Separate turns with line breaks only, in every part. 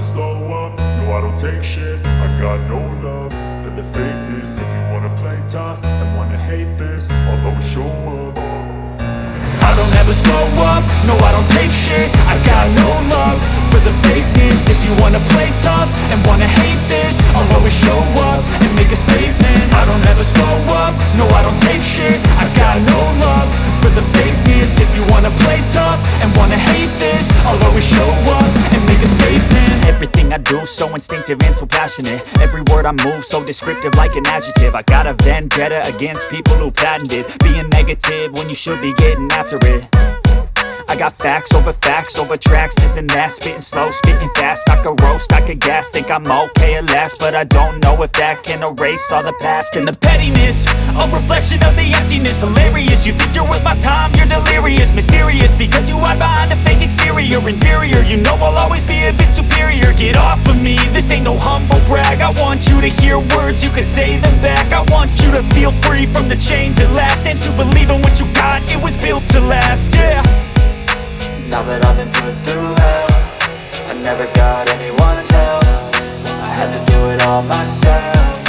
slow up, no I don't take shit. I got no love for the fakeness. If you wanna play tough and wanna hate this, I'll always show up. I don't ever slow up, no I don't take shit. I got no love for the fakeness. If you wanna play tough and wanna hate this, I'll always show up and make a statement. I don't ever slow up, no I don't take shit. I got no love for the fakeness. If you wanna play tough and wanna hate this, I'll always show up and make a statement.
Everything I do so instinctive and so passionate. Every word I move so descriptive like an adjective. I got a vendetta against people who patented being negative when you should be getting after it. I got facts over tracks, this and that. Spitting slow, spitting fast, I could roast, I could gas. Think I'm okay at last, but I don't know if that can erase all the past. And the pettiness, a reflection of the emptiness. Hilarious, you think you're worth my time, you're delirious. Mysterious, because you hide behind a fake exterior. Inferior, you know I'll always be a bit superior. Get off of me, this ain't no humble brag. I want you to hear words, you can say them back. I want you to feel free from the chains at last, and to believe in what you got, it was built to last, yeah.
Now that I've been put through hell, I never got anyone's help. I had to do it all myself.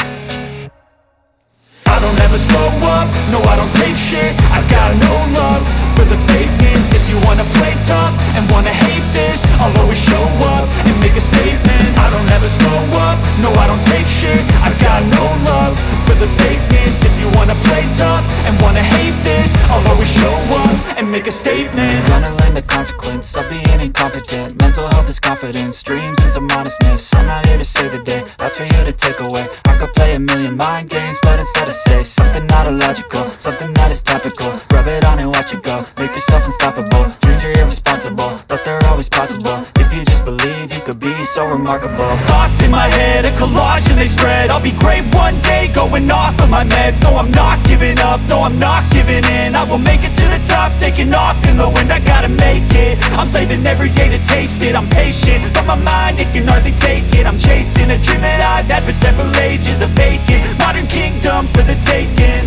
I don't ever slow up, no I don't take shit. I got no love for the fakeness. If you wanna play tough and wanna hate this, I'll always show up and make a statement. I don't ever slow up, no I don't take shit. I got no love for the fakeness. If you wanna play tough and wanna hate this, I'll always show up and make a statement.
Gonna learn the consequence of being incompetent. Mental health is confidence, dreams and some honestness. I'm not here to save the day, that's for you to take away. I could play a million mind games, but instead I say something not illogical, something that is topical. Rub it on and watch it go, make yourself unstoppable. Dreams are irresponsible, but they're always possible. If you just believe, you could be so remarkable.
Thoughts in my head, a collage and they spread. I'll be great one day, going off of my meds. No, I'm not giving up, no, I'm not giving in. I will make it to the top, taking off in the wind. I gotta make it, I'm saving every day to taste it. I'm patient, but my mind, it can hardly take it. I'm chasing a dream that I've had for several ages. A vacant, modern kingdom for the taking.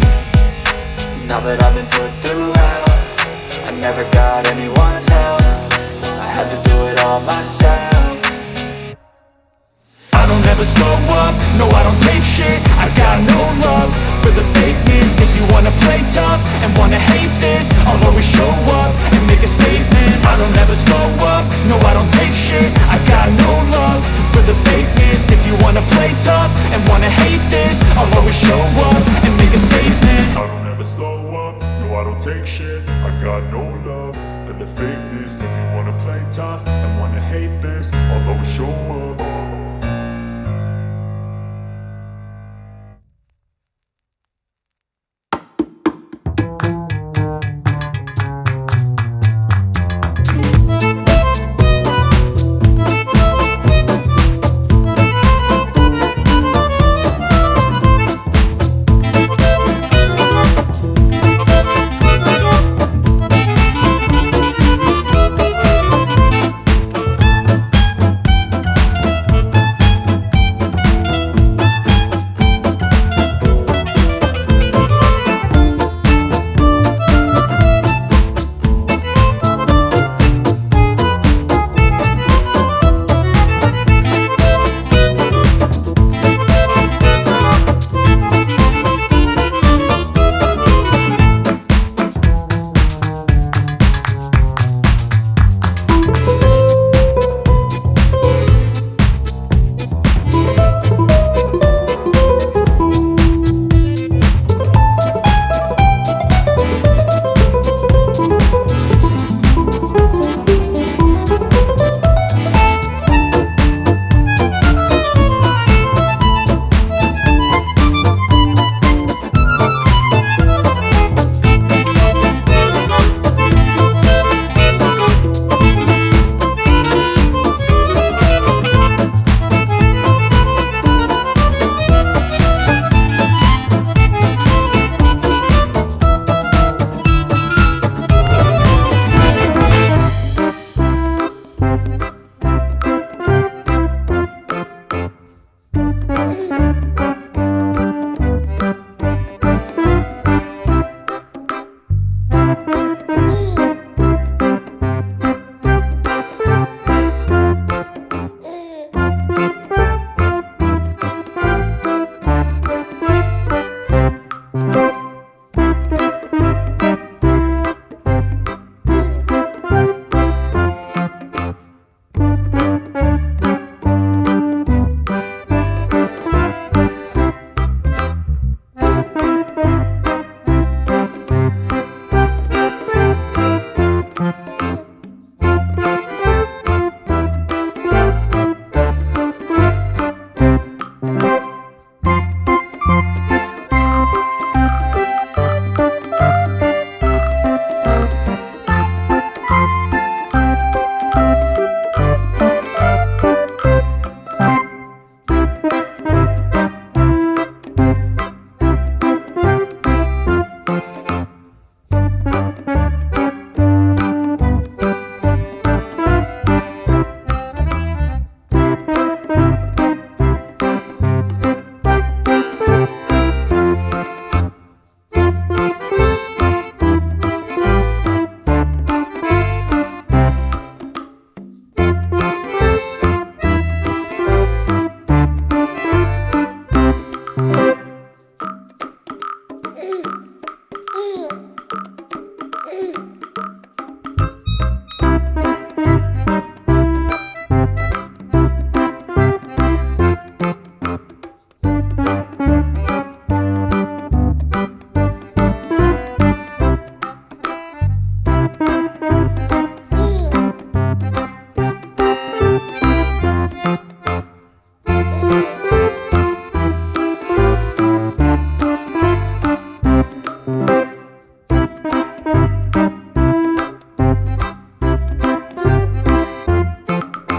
Now that I've been put through hell, I never got anyone's help. I had to do it all myself.
I don't ever slow up, no I don't take shit. I got no love for the fakeness. If you wanna play tough and wanna hate this, I'll always show up and make a statement. I don't ever slow up, no I don't take shit. I got no love for the fakeness. If you wanna play tough and wanna hate